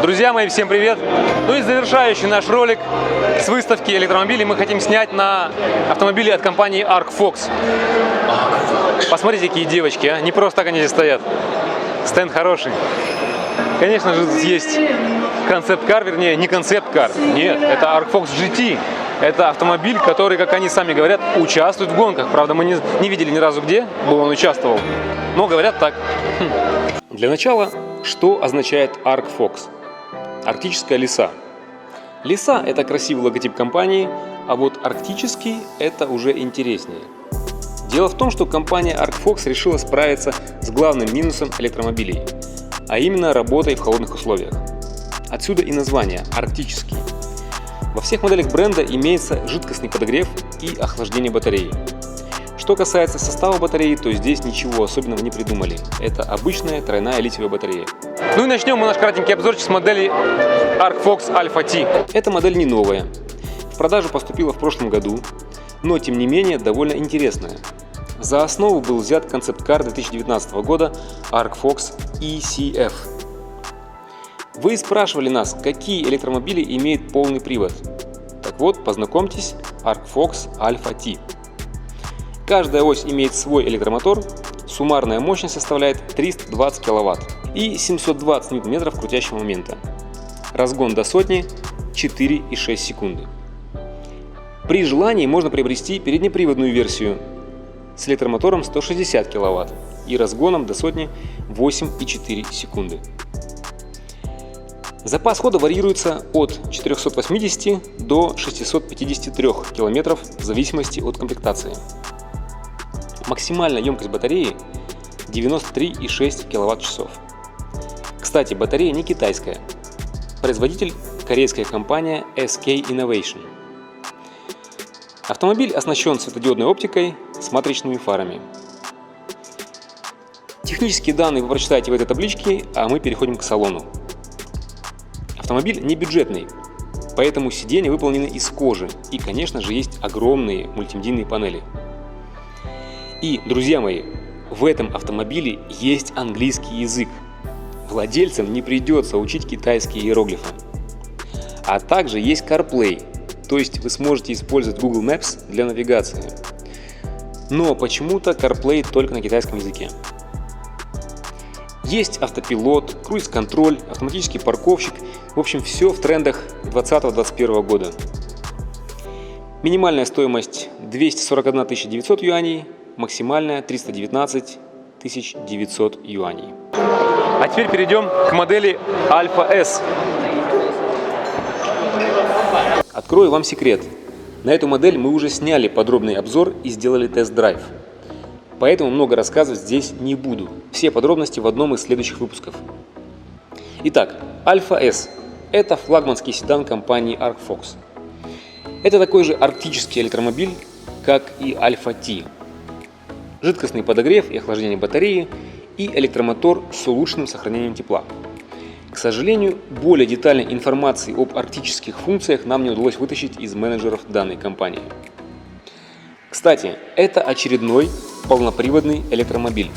Друзья мои, всем привет! Ну и завершающий наш ролик с выставки электромобилей мы хотим снять на автомобили от компании Arcfox. Посмотрите, какие девочки, а! Не просто так они здесь стоят. Стенд хороший. Конечно же, здесь есть концепт-кар, вернее, не концепт-кар. Нет, это Arcfox GT. Это автомобиль, который, как они сами говорят, участвует в гонках. Правда, мы не видели ни разу, где бы он участвовал. Но говорят так. Для начала, что означает Arcfox? Арктическая лиса. Лиса – это красивый логотип компании, а вот арктический – это уже интереснее. Дело в том, что компания Arcfox решила справиться с главным минусом электромобилей, а именно работой в холодных условиях. Отсюда и название – арктический. Во всех моделях бренда имеется жидкостный подогрев и охлаждение батареи. Что касается состава батареи, то здесь ничего особенного не придумали. Это обычная тройная литиевая батарея. Ну и начнем мы наш кратенький обзорчик с модели Arcfox Alpha T. Эта модель не новая. В продажу поступила в прошлом году, но тем не менее довольно интересная. За основу был взят концепт-кар 2019 года Arcfox ECF. Вы спрашивали нас, какие электромобили имеют полный привод. Так вот, познакомьтесь, Arcfox Alpha T. Каждая ось имеет свой электромотор, суммарная мощность составляет 320 кВт и 720 Нм крутящего момента. Разгон до сотни 4,6 секунды. При желании можно приобрести переднеприводную версию с электромотором 160 кВт и разгоном до сотни 8,4 секунды. Запас хода варьируется от 480 до 653 км в зависимости от комплектации. Максимальная емкость батареи 93,6 кВт-часов. Кстати, батарея не китайская. Производитель – корейская компания SK Innovation. Автомобиль оснащен светодиодной оптикой с матричными фарами. Технические данные вы прочитаете в этой табличке, а мы переходим к салону. Автомобиль не бюджетный, поэтому сиденья выполнены из кожи и, конечно же, есть огромные мультимедийные панели. И, друзья мои, в этом автомобиле есть английский язык. Владельцам не придется учить китайские иероглифы. А также есть CarPlay, то есть вы сможете использовать Google Maps для навигации. Но почему-то CarPlay только на китайском языке. Есть автопилот, круиз-контроль, автоматический парковщик, в общем, все в трендах 2020-2021 года. Минимальная стоимость 241 900 юаней, максимальная 319 900 юаней. А теперь перейдем к модели Alpha S. Открою вам секрет. На эту модель мы уже сняли подробный обзор и сделали тест-драйв. Поэтому много рассказывать здесь не буду. Все подробности в одном из следующих выпусков. Итак, Alpha S – это флагманский седан компании Arcfox. Это такой же арктический электромобиль, как и Alpha T. Жидкостный подогрев и охлаждение батареи и электромотор с улучшенным сохранением тепла. К сожалению, более детальной информации об арктических функциях нам не удалось вытащить из менеджеров данной компании. Кстати, это очередной полноприводный электромобиль.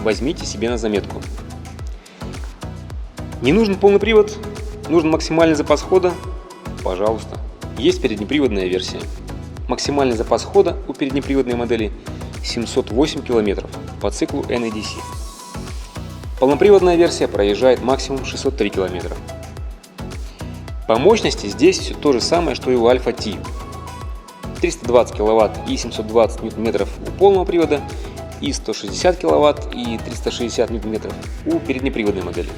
Возьмите себе на заметку. Не нужен полный привод? Нужен максимальный запас хода? Пожалуйста. Есть переднеприводная версия. Максимальный запас хода у переднеприводной модели 708 км по циклу NEDC. Полноприводная версия проезжает максимум 603 км. По мощности здесь все то же самое, что и у Alpha T. 320 кВт и 720 Нм у полного привода и 160 кВт и 360 Нм у переднеприводной модели.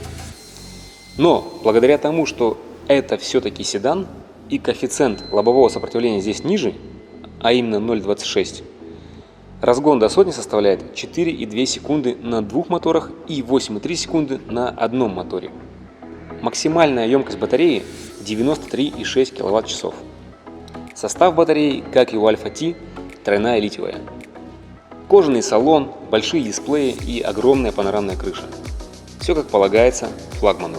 Но благодаря тому, что это все-таки седан и коэффициент лобового сопротивления здесь ниже, а именно 0,26, разгон до сотни составляет 4,2 секунды на двух моторах и 8,3 секунды на одном моторе. Максимальная емкость батареи 93,6 кВт-часов. Состав батареи, как и у Alpha T, тройная литиевая. Кожаный салон, большие дисплеи и огромная панорамная крыша. Все как полагается флагману.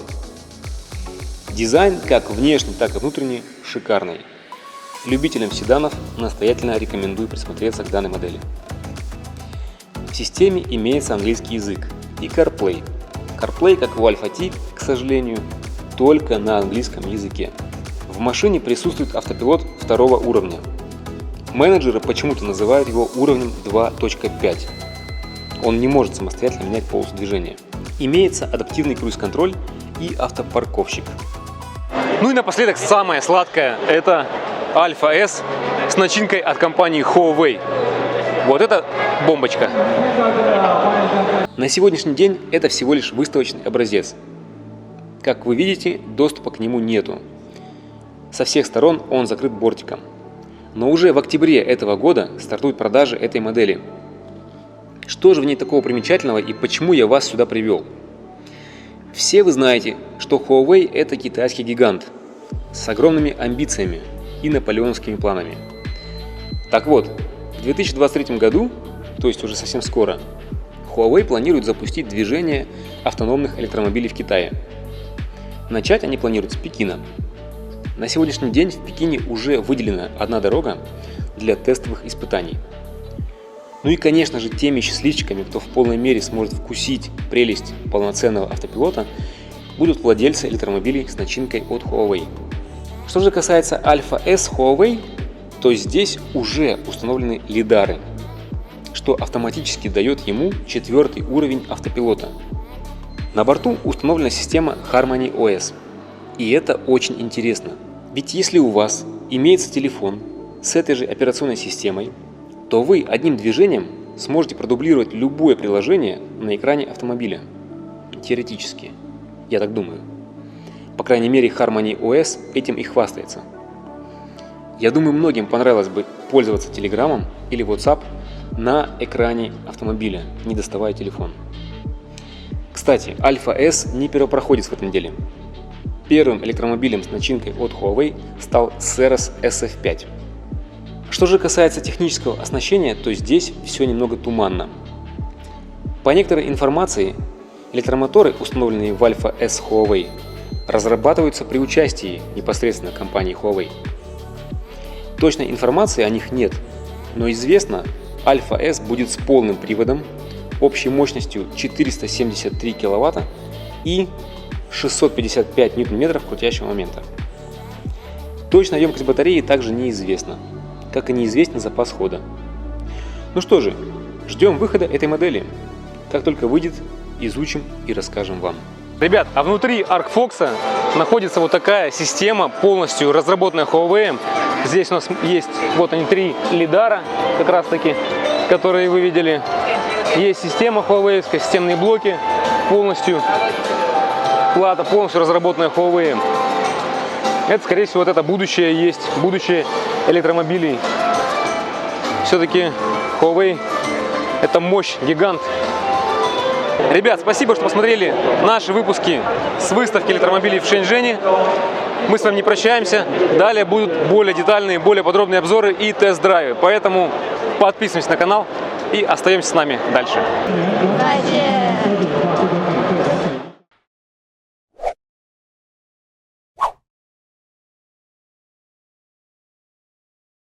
Дизайн, как внешний, так и внутренний, шикарный. Любителям седанов настоятельно рекомендую присмотреться к данной модели. В системе имеется английский язык и CarPlay. CarPlay, как у Alpha T, к сожалению, только на английском языке. В машине присутствует автопилот второго уровня. Менеджеры почему-то называют его уровнем 2.5. Он не может самостоятельно менять полосу движения. Имеется адаптивный круиз-контроль и автопарковщик. Ну и напоследок самое сладкое – это Alpha S с начинкой от компании Huawei. Вот это бомбочка. На сегодняшний день это всего лишь выставочный образец. Как вы видите, доступа к нему нету. Со всех сторон он закрыт бортиком. Но уже в октябре этого года стартуют продажи этой модели. Что же в ней такого примечательного и почему я вас сюда привел? Все вы знаете, что Huawei – это китайский гигант с огромными амбициями и наполеоновскими планами. Так вот, в 2023 году, то есть уже совсем скоро, Huawei планирует запустить движение автономных электромобилей в Китае. Начать они планируют с Пекина. На сегодняшний день в Пекине уже выделена одна дорога для тестовых испытаний. Ну и, конечно же, теми счастливчиками, кто в полной мере сможет вкусить прелесть полноценного автопилота, будут владельцы электромобилей с начинкой от Huawei. Что же касается Alpha S Huawei, то здесь уже установлены лидары, что автоматически дает ему 4-й уровень автопилота. На борту установлена система Harmony OS. И это очень интересно, ведь если у вас имеется телефон с этой же операционной системой, то вы одним движением сможете продублировать любое приложение на экране автомобиля. Теоретически, я так думаю. По крайней мере, Harmony OS этим и хвастается. Я думаю, многим понравилось бы пользоваться Telegram или WhatsApp на экране автомобиля, не доставая телефон. Кстати, Alpha S не первопроходец в этом деле. Первым электромобилем с начинкой от Huawei стал Ceres SF5. Что же касается технического оснащения, то здесь все немного туманно. По некоторой информации, электромоторы, установленные в Alpha S Huawei, разрабатываются при участии непосредственно компании Huawei. Точной информации о них нет, но известно, Alpha S будет с полным приводом, общей мощностью 473 кВт и 655 Нм крутящего момента. Точная емкость батареи также неизвестна, как и неизвестен запас хода. Ну что же, ждем выхода этой модели. Как только выйдет, изучим и расскажем вам. Ребят, а внутри ArcFox находится вот такая система, полностью разработанная Huawei. Здесь у нас есть, вот они, 3 лидара, как раз таки, которые вы видели. Есть система Huawei, системные блоки, полностью плата, полностью разработанная Huawei. Это, скорее всего, вот это будущее есть, будущее электромобилей. Все-таки Huawei – это мощь, гигант. Ребят, спасибо, что посмотрели наши выпуски с выставки электромобилей в Шэньчжэне. Мы с вами не прощаемся. Далее будут более детальные, более подробные обзоры и тест-драйвы. Поэтому подписываемся на канал и остаемся с нами дальше.